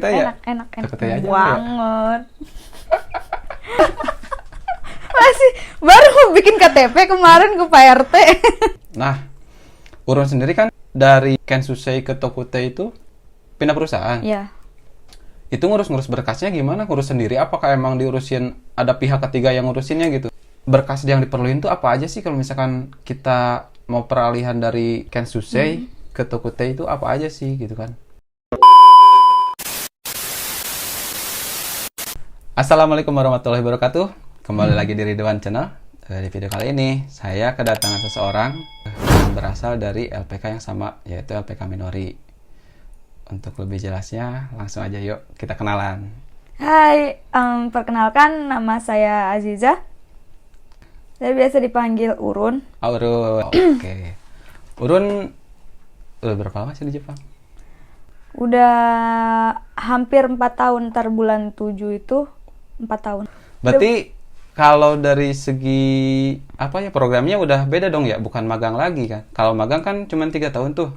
Enak Tokutei aja banget. Masih baru mau bikin KTP kemarin ke Pak RT. Nah, Urun sendiri kan dari Kensusei ke Tokutei itu pindah perusahaan. Iya. Itu ngurus-ngurus berkasnya gimana? Ngurus sendiri? Apakah emang diurusin ada pihak ketiga yang ngurusinnya gitu? Berkas yang diperluin tuh apa aja sih kalau misalkan kita mau peralihan dari Kensusei ke Tokutei itu apa aja sih gitu kan? Assalamualaikum warahmatullahi wabarakatuh. Kembali lagi di Ridwan Channel. Di video kali ini saya kedatangan seseorang yang berasal dari LPK yang sama, yaitu LPK Minori. Untuk lebih jelasnya langsung aja yuk kita kenalan. Hai, perkenalkan nama saya Aziza. Saya biasa dipanggil Urun. Urun, oke. Urun udah berapa lama sih di Jepang? Udah hampir 4 tahun, ntar bulan 7 itu 4 tahun. Berarti kalau dari segi apa ya programnya udah beda dong ya, bukan magang lagi kan? Kalau magang kan cuma 3 tahun tuh.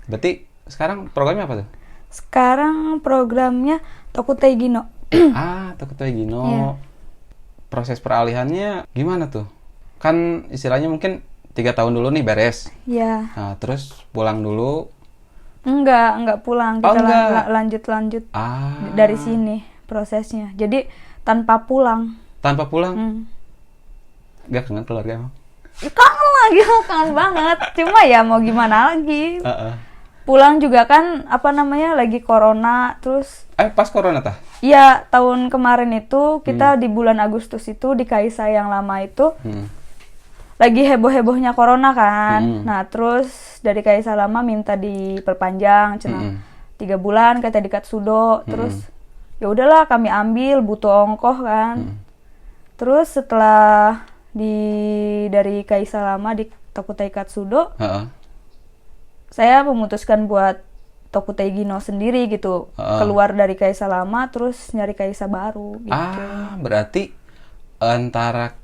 Berarti sekarang programnya apa tuh? Sekarang programnya Tokutei Gino. Tokutei Gino. Iya. Proses peralihannya gimana tuh? Kan istilahnya mungkin 3 tahun dulu nih beres. Ya, Nah, terus pulang dulu. enggak pulang. Kita enggak. lanjut Ah, dari sini prosesnya. Jadi tanpa pulang. tanpa pulang? Gak kangen keluarga emang? Kangen lagi, kangen banget. Cuma ya mau gimana lagi. Pulang juga kan lagi corona, terus Pas corona tah? ya tahun kemarin itu kita di bulan Agustus itu di Kaisa yang lama itu lagi heboh-hebohnya corona kan. Nah terus dari Kaisa lama minta diperpanjang, 3 bulan kata di Katsudo. Terus ya udahlah kami ambil, butuh ongkoh kan. Terus setelah dari Kaisa lama di Tokutei Katsudo, saya memutuskan buat Tokutei Gino sendiri gitu. Keluar dari Kaisa lama terus nyari Kaisa baru gitu. Berarti antara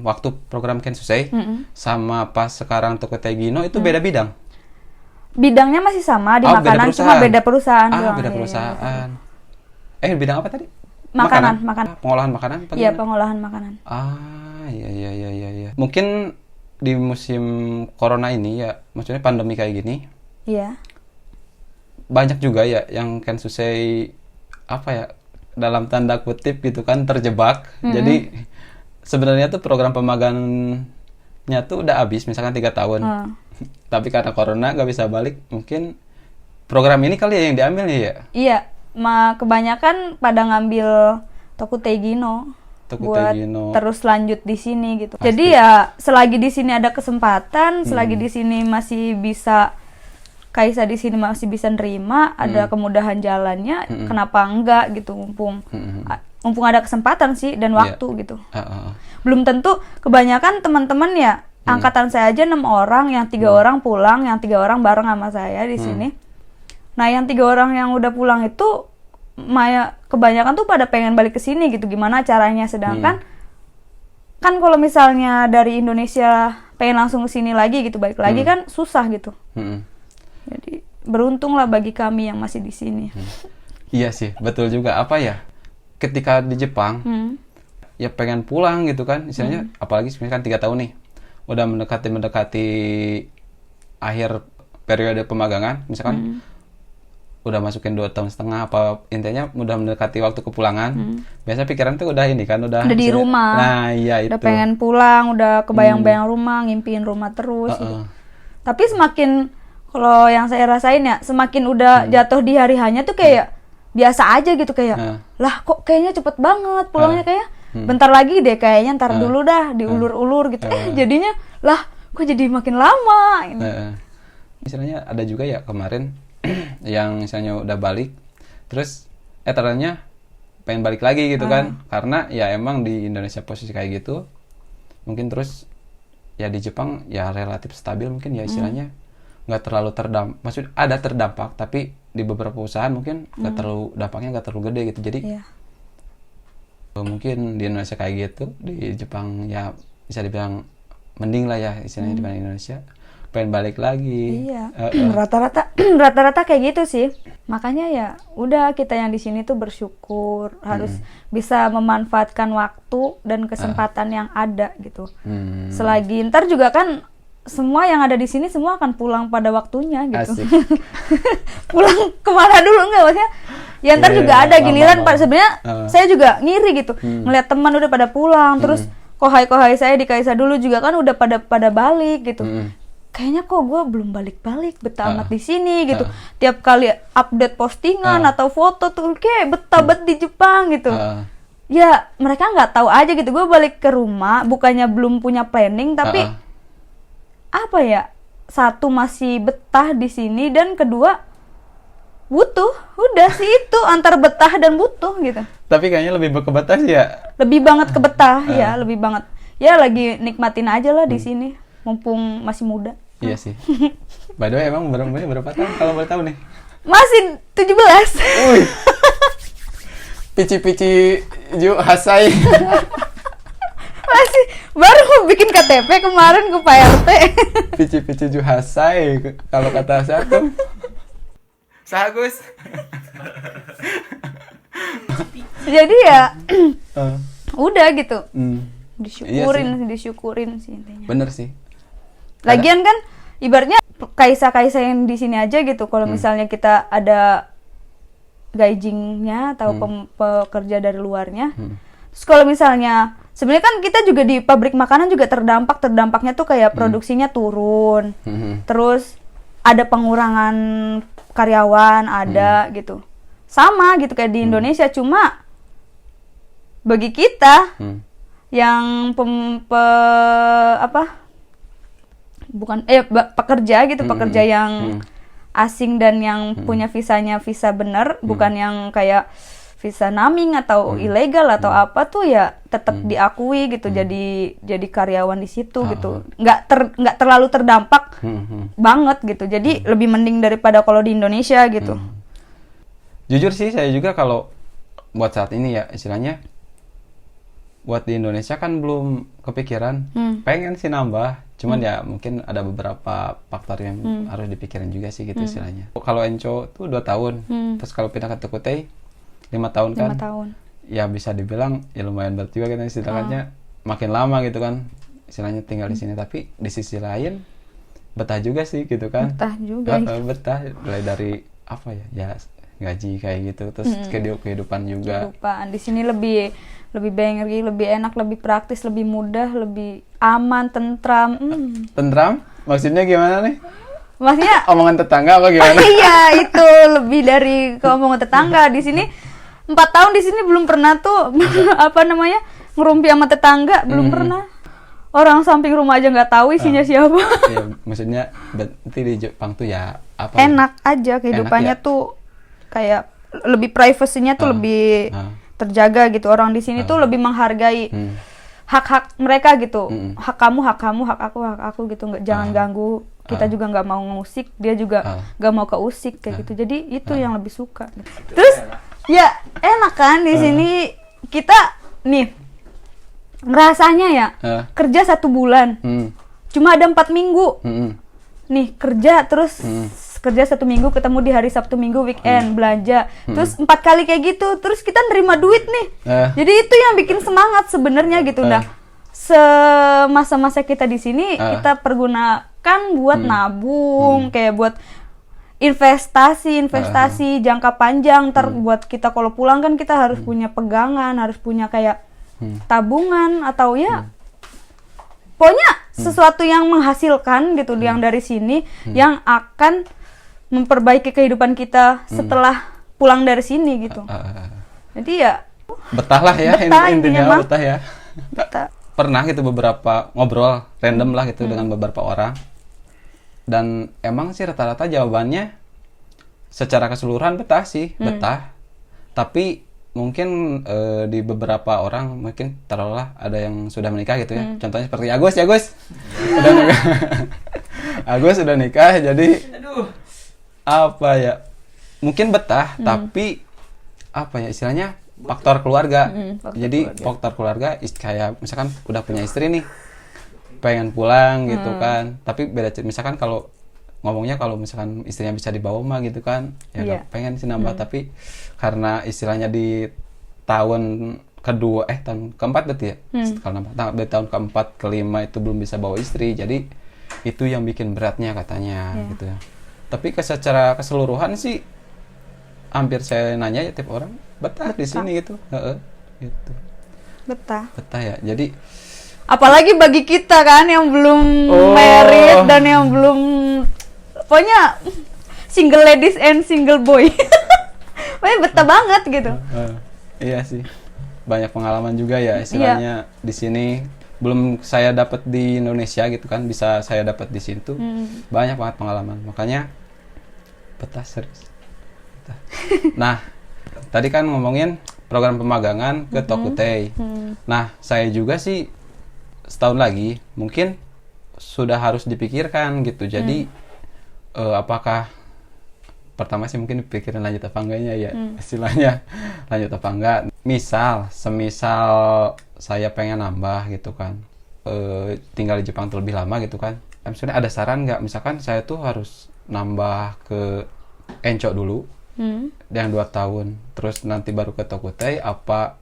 waktu program Kensusei sama pas sekarang Tokutei Gino itu beda bidang? Bidangnya masih sama di beda makanan, cuma perusahaan. beda perusahaan doang. Beda Iya, perusahaan. Bidang apa tadi? Makanan. Pengolahan makanan? Apa Iya, gimana? pengolahan makanan. Iya. Mungkin di musim corona ini ya, maksudnya pandemi kayak gini, Iya. banyak juga ya yang Kensusei dalam tanda kutip gitu kan terjebak. Jadi sebenarnya tuh program pemagangannya tuh udah habis, misalkan 3 tahun. Tapi karena corona nggak bisa balik, mungkin program ini kali ya yang diambil ya? Iya, kebanyakan pada ngambil Tokutei Gino buat terus lanjut di sini gitu. Pasti. Jadi ya selagi di sini ada kesempatan, selagi di sini masih bisa Kaisa di sini masih bisa nerima, ada kemudahan jalannya, kenapa enggak gitu, mumpung ada kesempatan sih dan waktu gitu. Belum tentu, kebanyakan teman-teman ya angkatan saya aja 6 orang, yang 3 orang pulang, yang 3 orang bareng sama saya di sini. Nah, yang 3 orang yang udah pulang itu kebanyakan tuh pada pengen balik ke sini gitu, gimana caranya, sedangkan kan kalau misalnya dari Indonesia pengen langsung ke sini lagi gitu, balik lagi kan susah gitu. Jadi beruntunglah bagi kami yang masih di sini. Iya sih, betul juga. Ketika di Jepang ya pengen pulang gitu kan, misalnya apalagi misalkan 3 tahun nih udah mendekati akhir periode pemagangan, misalkan udah masukin 2,5 tahun, intinya udah mendekati waktu kepulangan. Biasa pikiran tuh udah ini kan, udah di rumah. Nah iya itu, udah pengen pulang, udah kebayang-bayang rumah, ngimpiin rumah terus gitu. Tapi semakin, kalau yang saya rasain ya, semakin udah jatuh di hari hanya tuh kayak biasa aja gitu, kayak lah kok kayaknya cepet banget pulangnya, kayak bentar lagi deh kayaknya, ntar dulu dah diulur-ulur gitu. Jadinya lah kok jadi makin lama ini. Misalnya ada juga ya kemarin yang misalnya udah balik terus ternyata pengen balik lagi gitu kan, karena ya emang di Indonesia posisi kayak gitu, mungkin terus ya di Jepang ya relatif stabil mungkin ya, istilahnya nggak terlalu maksud ada terdampak, tapi di beberapa perusahaan mungkin dampaknya nggak terlalu gede gitu. Jadi mungkin di Indonesia kayak gitu, di Jepang ya bisa dibilang mending lah ya istilahnya dibanding Indonesia. pengen balik lagi. Iya, rata-rata kayak gitu sih. Makanya ya udah kita yang di sini tuh bersyukur harus bisa memanfaatkan waktu dan kesempatan yang ada gitu. Selagi ntar juga kan semua yang ada di sini semua akan pulang pada waktunya gitu. Asik. Pulang kemana dulu enggak maksudnya? Ya ntar juga ada giliran Pak. Sebenarnya saya juga ngiri gitu ngelihat teman udah pada pulang, terus kohai saya di Kaisa dulu juga kan udah pada balik gitu. Kayaknya kok gue belum balik-balik, betah amat di sini gitu. Tiap kali update postingan atau foto tuh kayak betah banget di Jepang gitu. Ya mereka nggak tahu aja gitu. Gue balik ke rumah bukannya belum punya planning, tapi apa ya? Satu masih betah di sini dan kedua butuh. Udah sih itu antar betah dan butuh gitu. Tapi kayaknya lebih berkebetah sih ya. Lebih banget ke betah ya, lebih banget. Ya lagi nikmatin aja lah di sini, mumpung masih muda. Iya sih. By the way, emang berapa tahun kalau boleh tahu nih? Masih 17. Wih. Pici-pici Ju Hasai. Masih baru bikin KTP kemarin ke Pak RT. Pici-pici Ju Hasai kalau kata satu. Sagus. Jadi ya udah gitu. Disyukurin sih intinya. Bener sih. Lagian kan ibaratnya Kaisa yang di sini aja gitu. Kalau misalnya kita ada gaijingnya atau pekerja dari luarnya. Terus kalau misalnya sebenarnya kan kita juga di pabrik makanan juga terdampaknya tuh kayak produksinya turun. Terus ada pengurangan karyawan ada gitu. Sama gitu kayak di Indonesia, cuma bagi kita yang pekerja gitu, pekerja yang asing dan yang punya visanya visa bener, bukan yang kayak visa naming atau ilegal atau apa tuh ya tetap diakui gitu, jadi karyawan di situ gitu, nggak terlalu terdampak banget gitu, jadi lebih mending daripada kalau di Indonesia gitu. Jujur sih saya juga kalau buat saat ini ya istilahnya buat di Indonesia kan belum kepikiran, pengen sih nambah, cuman ya mungkin ada beberapa faktor yang harus dipikirin juga sih gitu istilahnya. Kalau Enco tuh 2 tahun, terus kalau pindah ke Tukutei 5 tahun kan, 5 tahun. Ya bisa dibilang ya lumayan berat juga kan istilahnya, makin lama gitu kan istilahnya tinggal di sini, tapi di sisi lain betah juga sih gitu kan. Betah juga. Betah mulai dari apa ya gaji kayak gitu, terus kehidupan juga. Kehidupan di sini lebih banger, lebih enak, lebih praktis, lebih mudah, lebih aman, tentram. Tentram? Maksudnya gimana nih? Maksudnya omongan tetangga apa gimana? Iya, itu lebih dari omongan tetangga. Di sini 4 tahun di sini belum pernah tuh ngerumpi sama tetangga, belum pernah. Orang samping rumah aja nggak tahu isinya siapa. Iya, maksudnya berarti di Jepang tuh ya apa? Enak aja kehidupannya enak, ya? Tuh kayak lebih privasinya tuh lebih terjaga gitu. Orang di sini tuh lebih menghargai hak-hak mereka gitu. Hak kamu, hak aku gitu. Jangan ganggu. Kita juga nggak mau ngusik, dia juga nggak mau keusik kayak gitu. Jadi itu yang lebih suka. Terus ya enak kan di sini kita nih rasanya ya kerja 1 bulan, cuma ada 4 minggu. Nih kerja terus kerja 1 minggu, ketemu di hari Sabtu Minggu weekend belanja, terus 4 kali kayak gitu, terus kita nerima duit nih. Jadi itu yang bikin semangat sebenarnya gitu. Nah, semasa-masa kita di sini kita pergunakan buat nabung, kayak buat investasi jangka panjang. Ntar buat kita kalau pulang kan kita harus punya pegangan, harus punya kayak tabungan atau ya pokoknya sesuatu yang menghasilkan gitu, yang dari sini yang akan memperbaiki kehidupan kita setelah pulang dari sini gitu. Jadi ya betah lah ya, intinya betah ya. Betah. Pernah gitu beberapa ngobrol random lah gitu dengan beberapa orang, dan emang sih rata-rata jawabannya secara keseluruhan betah sih, betah. Tapi mungkin di beberapa orang mungkin taruhlah ada yang sudah menikah gitu ya. Contohnya seperti Agus udah nikah. Agus udah nikah, jadi apa ya, mungkin betah, tapi apa ya istilahnya faktor keluarga. Jadi faktor keluarga kayak misalkan udah punya istri nih, pengen pulang gitu kan. Tapi beda misalkan kalau ngomongnya kalau misalkan istrinya bisa dibawa mah gitu kan, ya Iya. pengen sih nambah. Tapi karena istilahnya di tahun kedua tahun keempat berarti ya, kalau nambah di tahun keempat kelima itu belum bisa bawa istri, jadi itu yang bikin beratnya katanya gitu ya. Tapi secara keseluruhan sih hampir saya nanya ya tiap orang betah di sini gitu. Gitu. Betah. Betah ya. Jadi Apalagi bagi kita kan yang belum married dan yang belum, pokoknya single ladies and single boy. Pokoknya betah banget gitu. Iya sih. Banyak pengalaman juga ya istilahnya di sini. Belum saya dapat di Indonesia gitu kan, bisa saya dapat di situ. Banyak banget pengalaman. Makanya betah serius. Betah. Nah, tadi kan ngomongin program pemagangan ke Tokutei. Nah, saya juga sih setahun lagi mungkin sudah harus dipikirkan gitu. Jadi apakah pertama sih mungkin pikirin lanjut apa enggaknya ya, istilahnya lanjut apa enggak. Semisal saya pengen nambah gitu kan, tinggal di Jepang terlebih lama gitu kan. Maksudnya ada saran nggak, misalkan saya tuh harus nambah ke Enco dulu yang 2 tahun, terus nanti baru ke Tokutei, apa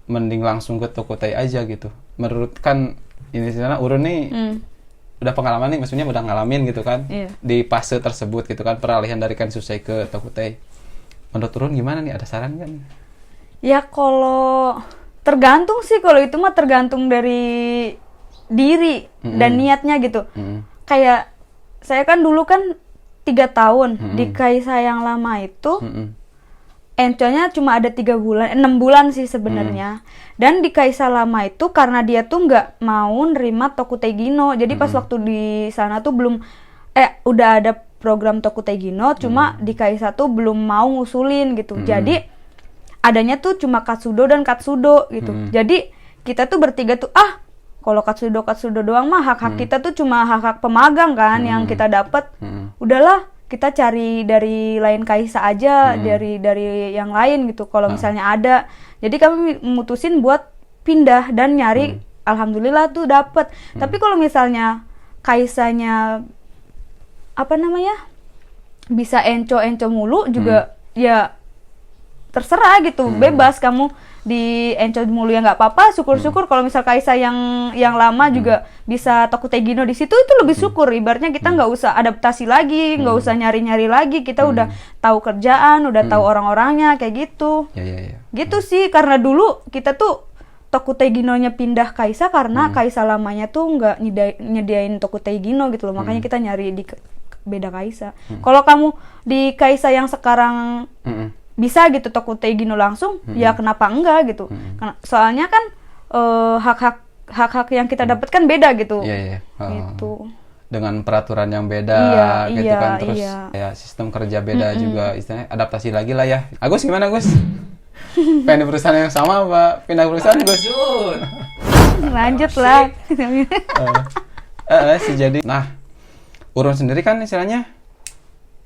mending langsung ke Tokutei aja gitu. Menurut kan ini sana Urun nih udah pengalaman nih, maksudnya udah ngalamin gitu kan di fase tersebut gitu kan, peralihan dari Kensusei ke Tokutei. Menurut Urun gimana nih, ada saran kan? Ya kalau tergantung sih, kalau itu mah tergantung dari diri dan niatnya gitu. Kayak saya kan dulu kan 3 tahun di Kaisa yang lama itu. Enconya cuma ada 3 bulan, 6 bulan sih sebenarnya. Dan di Kaisa lama itu karena dia tuh nggak mau nerima Tokutei Gino. Jadi pas waktu di sana tuh belum, udah ada program Tokutei Gino, cuma di Kaisa tuh belum mau ngusulin gitu. Jadi adanya tuh cuma Katsudo dan Katsudo gitu. Jadi kita tuh bertiga tuh kalau Katsudo doang mah hak-hak kita tuh cuma hak-hak pemagang kan yang kita dapat. Udahlah, kita cari dari lain Kaisa aja, dari yang lain gitu kalau misalnya ada. Jadi kami memutusin buat pindah dan nyari, alhamdulillah tuh dapet. Tapi kalau misalnya Kaisanya bisa enco mulu juga ya terserah gitu, bebas kamu di enco mulu ya nggak apa-apa, syukur-syukur. Kalau misal Kaisa yang lama juga bisa Tokutei Gino di situ, itu lebih syukur. Ibaratnya kita nggak usah adaptasi lagi, nggak usah nyari-nyari lagi, kita udah tahu kerjaan, udah tahu orang-orangnya kayak gitu. Gitu sih, karena dulu kita tuh Tokutei Gino-nya pindah Kaisa karena Kaisa lamanya tuh nggak nyediain Tokutei Gino gitu loh, makanya kita nyari di beda Kaisa. Kalau kamu di Kaisa yang sekarang bisa gitu Tokutei Gino langsung, ya kenapa enggak gitu. Soalnya kan hak-hak yang kita dapatkan beda gitu. Gitu. Dengan peraturan yang beda gitu kan, terus ya sistem kerja beda juga, istilahnya adaptasi lagi lah ya. Agus gimana Gus? Pengen di perusahaan yang sama apa pindah perusahaan Gus? Lanjut lah. Jadi nah, Urun sendiri kan istilahnya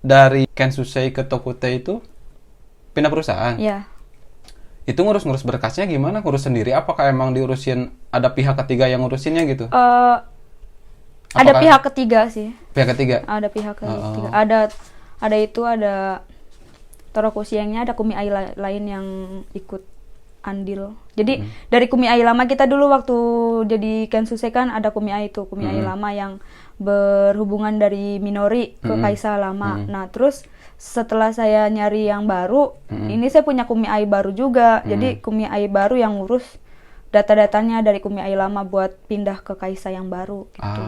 dari Kensusei ke Tokutei itu pindah perusahaan. Iya. Itu ngurus berkasnya gimana? Ngurus sendiri? Apakah emang diurusin, ada pihak ketiga yang ngurusinnya gitu? Ada pihak ketiga sih. Pihak ketiga? Ada pihak ketiga. Ada Torokusiengnya, ada Kumi Ai lain yang ikut andil. Jadi dari Kumi Ai lama kita dulu waktu jadi Kensusei kan ada Kumi Ai itu, Kumi Ai lama yang berhubungan dari Minori ke Kaisa lama. Nah, terus setelah saya nyari yang baru, ini saya punya Kumi Ai baru juga. Jadi Kumi Ai baru yang ngurus data-datanya dari Kumi Ai lama buat pindah ke Kaisa yang baru gitu.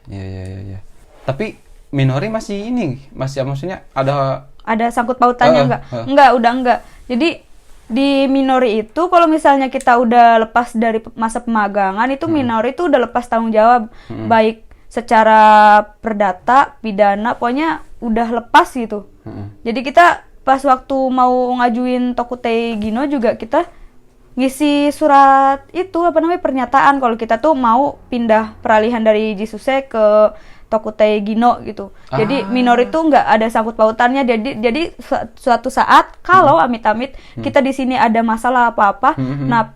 Iya. Tapi Minori masih maksudnya ada sangkut pautannya enggak, udah enggak. Jadi di Minori itu kalau misalnya kita udah lepas dari masa pemagangan itu, Minori itu udah lepas tanggung jawab, baik secara perdata, pidana, pokoknya udah lepas gitu. Jadi kita pas waktu mau ngajuin Tokutei Gino juga kita ngisi surat itu pernyataan kalau kita tuh mau pindah peralihan dari Jisuse ke Tokutei Gino gitu. Jadi Minori itu nggak ada sangkut pautannya. Jadi suatu saat kalau amit-amit kita di sini ada masalah apa-apa, nah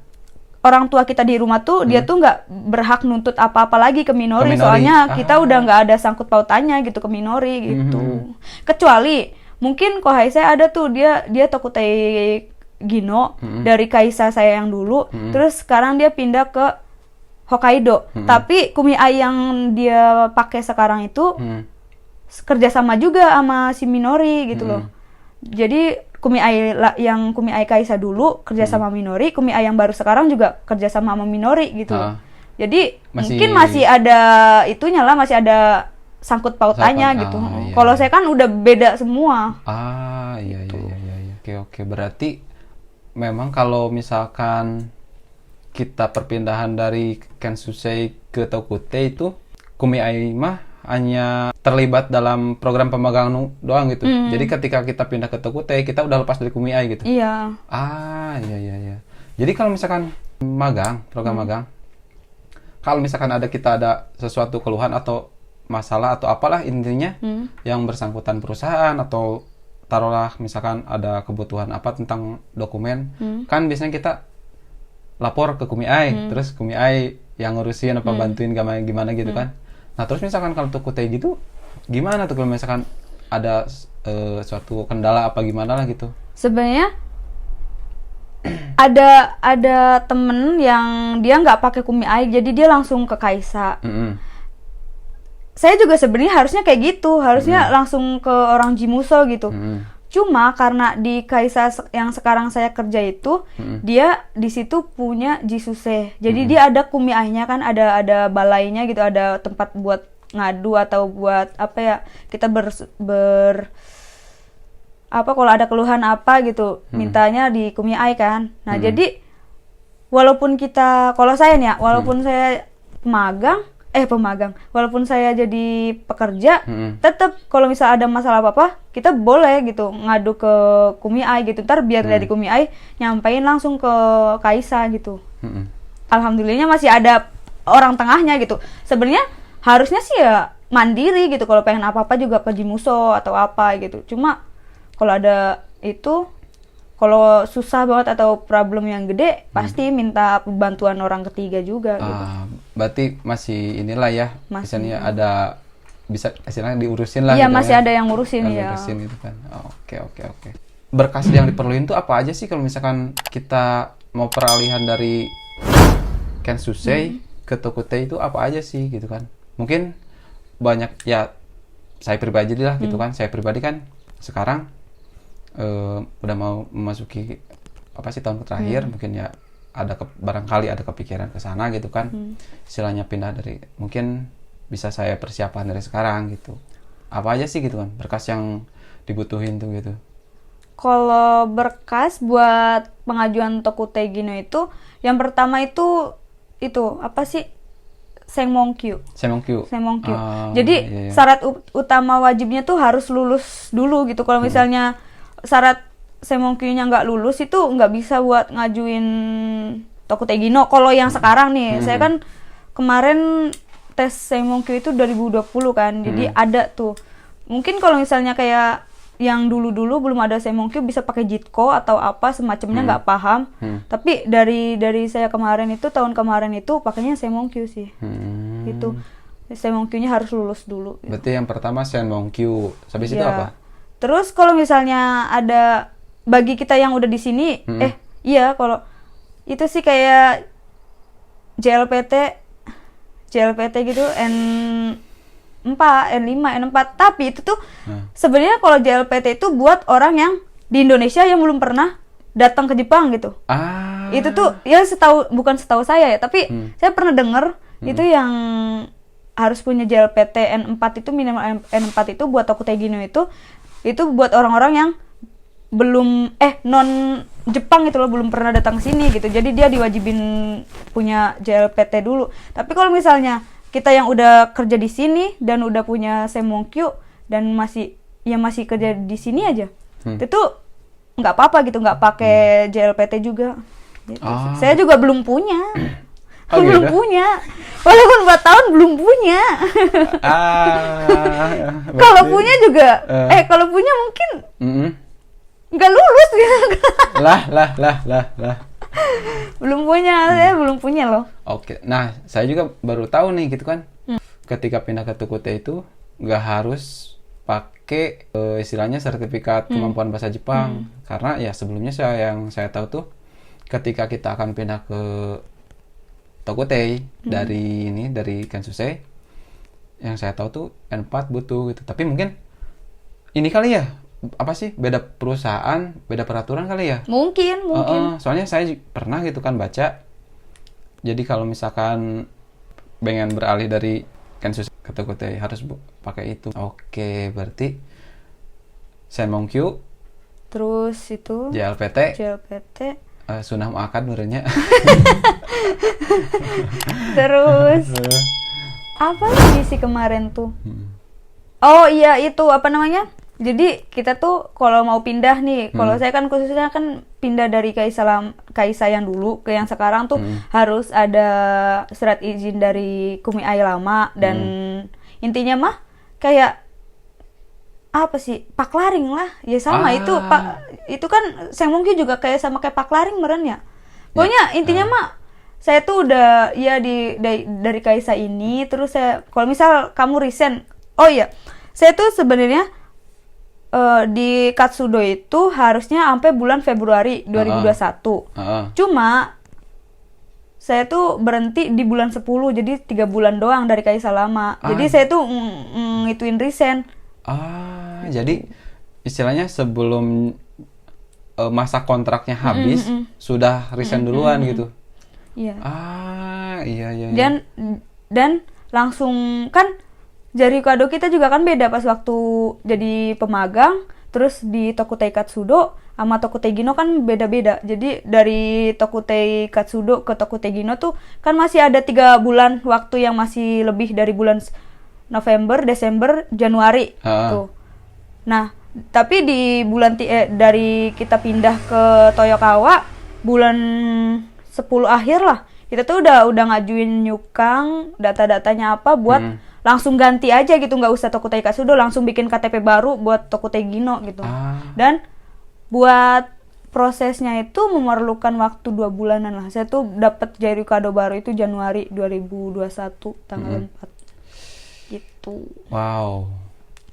orang tua kita di rumah tuh dia tuh nggak berhak nuntut apa-apa lagi ke minori, Ke minori. soalnya kita udah nggak ada sangkut pautannya gitu ke minori gitu. Kecuali mungkin Kohaise ada tuh dia Tokutei Gino dari kaisa saya yang dulu, terus sekarang dia pindah ke Hokkaido. Tapi kumiai yang dia pakai sekarang itu kerjasama juga sama si minori gitu loh. Jadi yang kumiai kaisa dulu kerja sama minori, kumiai yang baru sekarang juga kerja sama minori gitu. Jadi mungkin masih ada itunya lah, masih ada sangkut pautannya gitu. Iya, kalau saya kan udah beda semua. Iya, gitu. Iya. Oke. Berarti memang kalau misalkan kita perpindahan dari Kensusei ke Tokutei itu kumiai mah hanya terlibat dalam program pemagangan doang gitu. Jadi ketika kita pindah ke Tokutei, kita udah lepas dari kumiai gitu. Iya. Iya. Jadi kalau misalkan program magang, kalau misalkan kita ada sesuatu keluhan atau masalah atau apalah intinya yang bersangkutan perusahaan atau taruhlah misalkan ada kebutuhan apa tentang dokumen, kan biasanya kita lapor ke kumiai, terus kumiai yang ngurusin apa bantuin gimana gitu kan. Nah terus misalkan kalau Tokutei gitu gimana tuh kalau misalkan ada suatu kendala apa gimana lah gitu? Sebenarnya ada temen yang dia nggak pakai kumiai, jadi dia langsung ke kaisa. Saya juga sebenarnya harusnya kayak gitu, harusnya langsung ke orang Jimuso gitu. Cuma karena di kaisa yang sekarang saya kerja itu, dia di situ punya Jisuse. Jadi dia ada kumiainya kan, ada balainya gitu, ada tempat buat ngadu atau buat apa ya, kita kalau ada keluhan apa gitu, mintanya di kumiai kan. Nah, jadi walaupun saya pemagang, walaupun saya jadi pekerja, tetap kalau misal ada masalah apa-apa, kita boleh gitu ngadu ke kumiai gitu. Ntar biar dari kumiai nyampein langsung ke kaisa gitu. Alhamdulillahnya masih ada orang tengahnya gitu. Sebenarnya harusnya sih ya mandiri gitu, kalau pengen apa-apa juga ke Jimuso atau apa gitu. Cuma kalau ada itu, kalau susah banget atau problem yang gede, pasti minta bantuan orang ketiga juga gitu. Berarti masih inilah ya, misalnya ada bisa istilahnya diurusin lah. Iya, gitu masih ya. ada yang ngurusin ya. Ngurusin gitu kan. Oke. Berkas yang diperluin tuh apa aja sih kalau misalkan kita mau peralihan dari Kensusei ke Tokutei itu apa aja sih gitu kan? Mungkin banyak ya, saya pribadi lah gitu kan. Saya pribadi kan sekarang udah mau memasuki tahun terakhir, mungkin ya barangkali ada kepikiran ke sana gitu kan. Istilahnya pindah dari, mungkin bisa saya persiapan dari sekarang gitu. Apa aja sih gitu kan berkas yang dibutuhin tuh gitu? Kalau berkas buat pengajuan Tokutei Gino itu, yang pertama itu apa sih? Senmonkyu. Jadi iya. syarat utama wajibnya tuh harus lulus dulu gitu. Kalau misalnya syarat Senmonkyu-nya nggak lulus, itu nggak bisa buat ngajuin Tokutei Gino. Kalau yang sekarang nih, saya kan kemarin tes Senmonkyu itu 2020 kan, jadi ada tuh. Mungkin kalau misalnya kayak yang dulu-dulu belum ada Senmonkyu, bisa pakai Jitko atau apa semacamnya, nggak paham. Tapi dari saya kemarin itu, tahun kemarin itu pakainya Senmonkyu sih. Gitu. Senmonkyu-nya harus lulus dulu. Berarti yang pertama Senmonkyu, habis itu apa? Terus kalau misalnya ada bagi kita yang udah di sini, kalau itu sih kayak JLPT gitu, N4, N5, N4. Tapi itu tuh sebenarnya kalau JLPT itu buat orang yang di Indonesia yang belum pernah datang ke Jepang gitu. Itu tuh ya bukan setahu saya ya, tapi saya pernah dengar itu yang harus punya JLPT N4 itu, minimal N4 itu buat Tokutei Gino itu buat orang-orang yang belum non Jepang itu loh, belum pernah datang ke sini gitu. Jadi dia diwajibin punya JLPT dulu. Tapi kalau misalnya kita yang udah kerja di sini dan udah punya Senmonkyu dan masih kerja di sini aja, itu nggak apa-apa gitu, nggak pakai JLPT juga. Gitu. Saya juga belum punya. Belum punya. Walaupun 4 tahun belum punya. Kalau punya juga kalau punya mungkin nggak lulus gitu. Lah. Belum punya, saya belum punya loh. Oke, nah saya juga baru tahu nih gitu kan. Ketika pindah ke Tokute itu nggak harus pakai istilahnya sertifikat kemampuan bahasa Jepang, karena ya sebelumnya yang saya tahu tuh ketika kita akan pindah ke Tokute dari Kansusei, yang saya tahu tuh N4 butuh gitu. Tapi mungkin ini kali ya, apa sih, beda perusahaan, beda peraturan kali ya? Mungkin. Soalnya saya pernah gitu kan baca. Jadi kalau misalkan pengen beralih dari Kansusei ke Tokute harus pakai itu. Oke, berarti Senmonkyu, Terus itu JLPT, Sunah Muakad menurutnya. Terus apa lagi sih kemarin tuh? Oh iya, itu apa namanya? Jadi kita tuh kalau mau pindah nih, kalau saya kan khususnya kan pindah dari Kaisa yang dulu ke yang sekarang tuh harus ada surat izin dari Kumiai lama, dan intinya mah kayak apa sih, paklaring lah ya, sama itu itu kan Senmonkyu juga kayak sama kayak paklaring meren ya. Pokoknya intinya mah saya tuh udah ya dari Kaisa ini, terus saya kalau misal kamu resign, oh iya saya tuh sebenarnya di Katsudo itu harusnya sampai bulan Februari 2021. Cuma saya tuh berhenti di bulan 10, jadi 3 bulan doang dari Kaisa lama. Jadi saya tuh ngituin resign. Jadi istilahnya sebelum masa kontraknya habis sudah resign duluan gitu. Iya. Iya. Dan langsung kan Jarikado kita juga kan beda pas waktu jadi pemagang, terus di Tokutei Katsudo sama Tokutei Gino kan beda-beda. Jadi dari Tokutei Katsudo ke Tokutei Gino tuh kan masih ada 3 bulan waktu yang masih lebih dari bulan November, Desember, Januari tuh. Nah, tapi di bulan dari kita pindah ke Toyokawa bulan 10 akhir lah, kita tuh udah ngajuin nyukang data-datanya apa buat langsung ganti aja gitu, nggak usah Tokutei Katsudo, langsung bikin KTP baru buat Tokutei Gino gitu. Dan buat prosesnya itu memerlukan waktu 2 bulanan lah. Saya tuh dapat Jarikado baru itu Januari 2021 tanggal 4 gitu. Wow.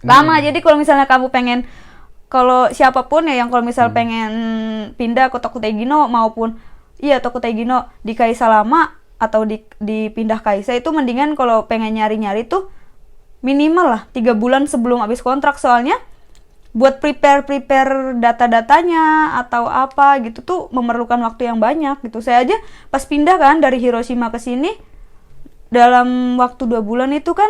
Lama. Jadi kalau misalnya kamu pengen, kalau siapapun ya yang kalau misal pengen pindah ke Tokutei Gino maupun Tokutei Gino di Kaisa lama atau dipindah Kaisa, itu mendingan kalau pengen nyari-nyari tuh minimal lah 3 bulan sebelum habis kontrak, soalnya buat prepare data-datanya atau apa gitu tuh memerlukan waktu yang banyak gitu. Saya aja pas pindah kan dari Hiroshima ke sini, dalam waktu 2 bulan itu kan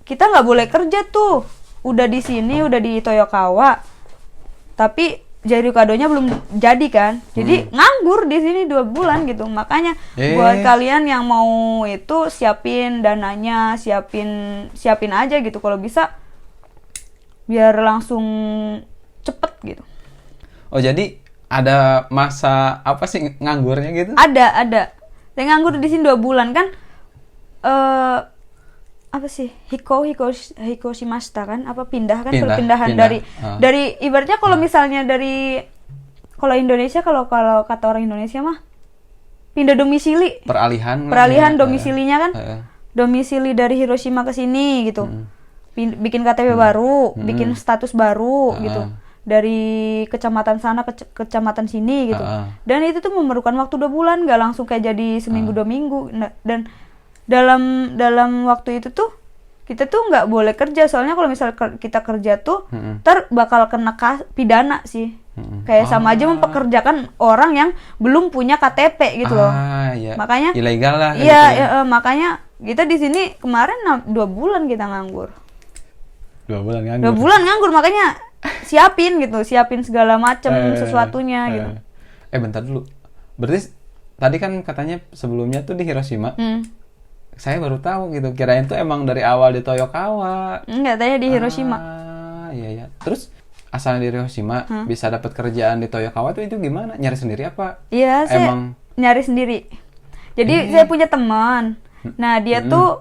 kita nggak boleh kerja tuh. Udah di sini, udah di Toyokawa, tapi Jarikadonya belum jadi kan. Jadi nganggur di sini 2 bulan gitu. Makanya buat kalian yang mau itu siapin dananya, siapin aja gitu kalau bisa, biar langsung cepet gitu. Oh, jadi ada masa apa sih nganggurnya gitu? Ada. Saya nganggur di sini 2 bulan kan. Apa sih, hikoshimashita kan, apa pindah perpindahan dari ibaratnya kalau misalnya kalau Indonesia, kalau kata orang Indonesia mah pindah domisili, peralihan domisilinya kan, domisili dari Hiroshima ke sini gitu, bikin KTP baru, bikin status baru gitu, dari kecamatan sana ke kecamatan sini gitu. Dan itu tuh memerlukan waktu 2 bulan, nggak langsung kayak jadi seminggu 2 minggu. Dan dalam waktu itu tuh kita tuh nggak boleh kerja, soalnya kalau misalnya kita kerja tuh ntar bakal kena pidana sih. Kayak sama aja mempekerjakan orang yang belum punya KTP gitu loh. Iya. Makanya ilegal lah. Iya, makanya kita di sini kemarin 2 bulan kita nganggur. 2 bulan nganggur. 2 bulan nganggur, makanya siapin segala macam sesuatunya gitu. Bentar dulu. Berarti tadi kan katanya sebelumnya tuh di Hiroshima. Saya baru tahu gitu. Kirain tuh emang dari awal di Toyokawa. Enggak, tanya di Hiroshima. Iya. Terus asalnya di Hiroshima bisa dapat kerjaan di Toyokawa tuh itu gimana? Nyari sendiri apa? Iya, saya nyari sendiri. Jadi saya punya teman. Nah, dia tuh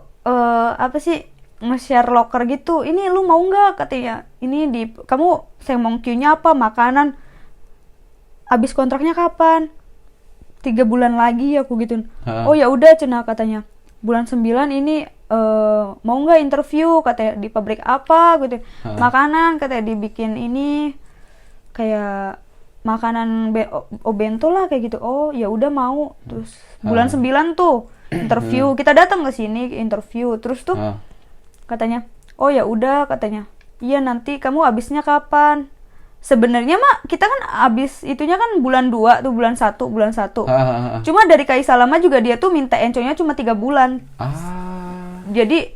apa sih, nge-share locker gitu. Ini lu mau nggak, katanya. Ini kamu Senmonkyu-nya apa, makanan. Habis kontraknya kapan? 3 bulan lagi aku gituin. Ha. Oh ya udah cenah katanya. Bulan 9 ini mau nggak interview katanya di pabrik apa gitu. Makanan katanya dibikin ini kayak makanan bento lah kayak gitu. Oh ya udah mau. Terus bulan 9 tuh interview. Kita datang ke sini interview. Terus tuh katanya, "Oh ya udah," katanya. "Iya, nanti kamu habisnya kapan?" Sebenarnya mah kita kan habis itunya kan bulan 2 tuh, bulan 1. Cuma dari Kaisa lama juga dia tuh minta enconya cuma 3 bulan. Jadi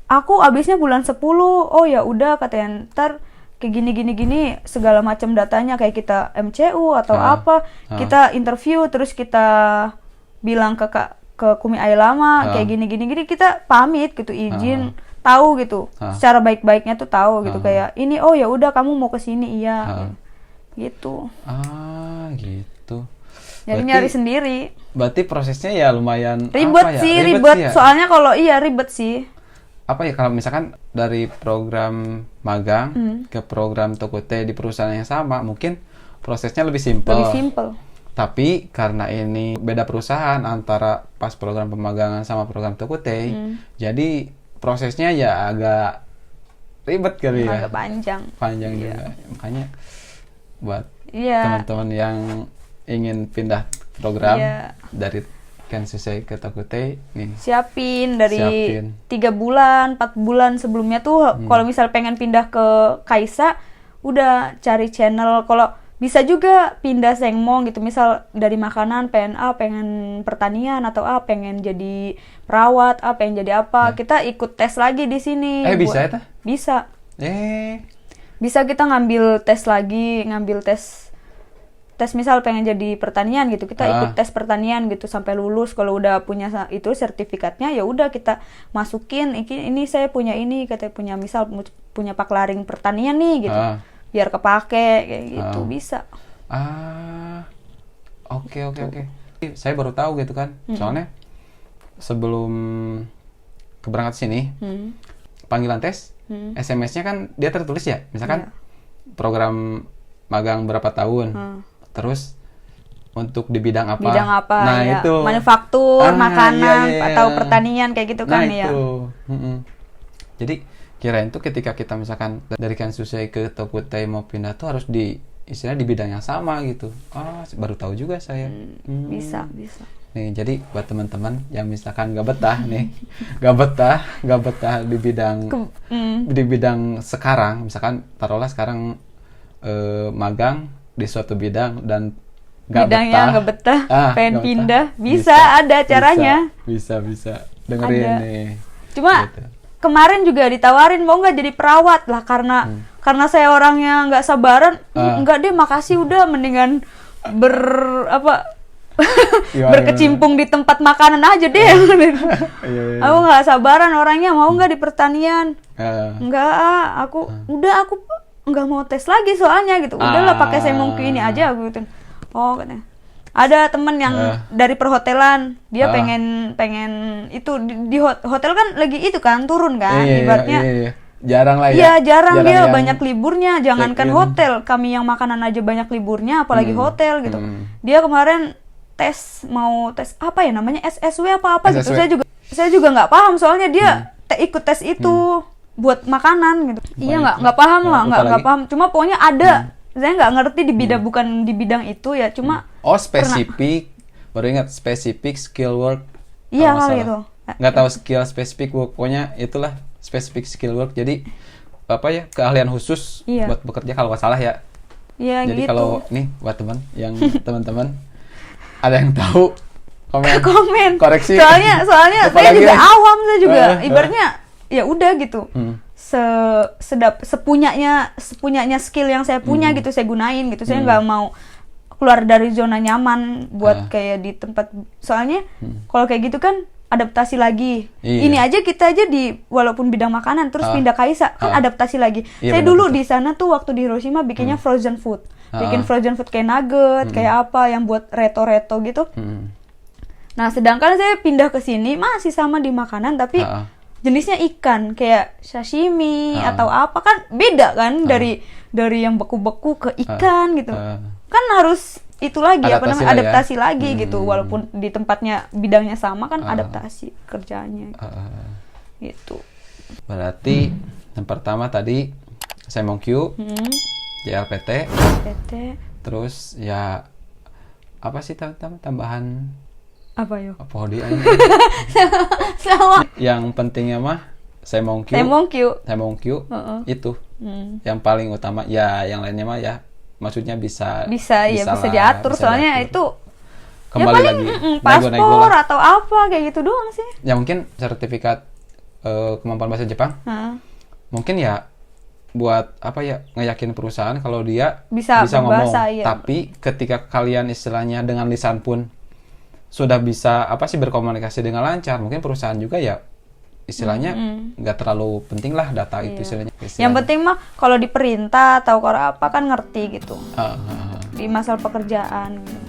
aku habisnya bulan 10. Oh ya udah katanya, ntar kayak gini segala macam datanya kayak kita MCU atau apa, kita interview terus kita bilang ke Kumi Ailama kayak gini kita pamit gitu, izin, tahu gitu secara baik-baiknya tuh tahu gitu kayak ini, oh ya udah kamu mau ke sini, iya gitu. Gitu. Jadi nyari sendiri. Berarti prosesnya ya lumayan ribet sih ya? Soalnya kalau ribet sih. Apa ya, kalau misalkan dari program magang ke program Tokute di perusahaan yang sama, mungkin prosesnya lebih simpel. Tapi karena ini beda perusahaan antara pas program pemagangan sama program Tokute, jadi prosesnya ya agak ribet kali ya. Agak panjang juga. Makanya buat teman-teman yang ingin pindah program dari Kensusei ke Tokute nih, siapin 3 bulan, 4 bulan sebelumnya tuh kalau misal pengen pindah ke Kaisa, udah cari channel. Kalau bisa juga pindah Sengmong gitu, misal dari makanan pengen pengen pertanian atau pengen jadi perawat, pengen jadi apa, kita ikut tes lagi di sini. Bisa ya? Bisa. Bisa kita ngambil tes misal pengen jadi pertanian gitu, kita ikut tes pertanian gitu sampai lulus. Kalau udah punya itu sertifikatnya, ya udah kita masukin ini saya punya ini, katanya punya misal punya paklaring pertanian nih gitu, biar kepake kayak gitu. Bisa. Oke. Saya baru tahu gitu kan. Soalnya sebelum keberangkat sini, panggilan tes, SMS-nya kan dia tertulis ya, misalkan program magang berapa tahun, terus untuk di bidang apa. Nah, itu manufaktur, makanan atau pertanian kayak gitu kan ya. Jadi kirain tuh ketika kita misalkan dari Kensusei ke Tokute mau pindah tuh harus di istilahnya di bidang yang sama gitu. Baru tahu juga saya. Bisa. Nih, jadi buat teman-teman yang misalkan gak betah di bidang sekarang, misalkan taruhlah sekarang magang di suatu bidang dan bidangnya nggak betah, pengen pindah, bisa ada caranya. Bisa dengerin ada. Nih. Cuma gitu. Kemarin juga ditawarin mau nggak jadi perawat lah, karena saya orangnya nggak sabaran. Nggak deh, makasih, udah mendingan berkecimpung di tempat makanan aja deh. Aku nggak sabaran orangnya, mau nggak di pertanian? Nggak, aku nggak mau tes lagi soalnya gitu. Udahlah pakai Sengmong ini aja aku gitu. Katanya. Ada temen yang dari perhotelan, dia pengen itu di hotel kan lagi itu kan turun kan, ibaratnya. Jarang lah ya. Iya, jarang dia banyak liburnya. Jangankan hotel, kami yang makanan aja banyak liburnya, apalagi hotel gitu. Dia kemarin mau tes apa ya namanya, SSW apa gitu. Saya juga nggak paham soalnya dia ikut tes itu buat makanan gitu. Iya, nggak paham lah, nggak paham. Cuma pokoknya ada. Saya nggak ngerti di bidang bukan di bidang itu ya, cuma spesifik baru ingat spesifik skill work. Iya kali itu. Nggak tahu skill spesifik work, pokoknya itulah spesifik skill work. Jadi keahlian khusus buat bekerja kalau nggak salah ya. Iya jadi gitu. Kalau nih buat teman-teman ada yang tahu komen koreksi. Soalnya saya juga awam, saya juga ibaratnya ya udah gitu. Sepunyanya skill yang saya punya gitu saya gunain gitu. Saya nggak mau keluar dari zona nyaman buat kayak di tempat, soalnya kalau kayak gitu kan adaptasi lagi. Ini aja kita aja walaupun bidang makanan terus pindah Kaisa kan adaptasi lagi. Saya dulu di sana tuh waktu di Hiroshima bikinnya frozen food. Bikin frozen food kayak nugget, kayak apa yang buat reto-reto gitu. Nah, sedangkan saya pindah ke sini masih sama di makanan tapi jenisnya ikan kayak sashimi atau apa kan beda kan dari yang beku-beku ke ikan gitu. kan harus itu lagi Adaptasi lah ya. adaptasi lagi gitu, walaupun di tempatnya bidangnya sama kan adaptasi kerjanya gitu. Berarti yang pertama tadi Semongkyu, JLPT, PT terus ya apa sih tambahan apa yo? Pohodi aja. Sama Yang pentingnya mah Semongkyu. Semongkyu. Itu yang paling utama. Ya yang lainnya mah ya maksudnya bisa bisa diatur, soalnya diatur. itu Kembali ya paling lagi paspor atau apa kayak gitu doang sih. Ya mungkin sertifikat kemampuan bahasa Jepang. Mungkin ya buat apa ya, ngeyakin perusahaan kalau dia bisa ngomong. iya. Tapi ketika kalian istilahnya dengan lisan pun sudah bisa apa sih berkomunikasi dengan lancar, mungkin perusahaan juga ya istilahnya nggak terlalu penting lah data itu istilahnya. Yang penting mah kalau diperintah atau kalau apa kan ngerti gitu. Di masalah pekerjaan gitu.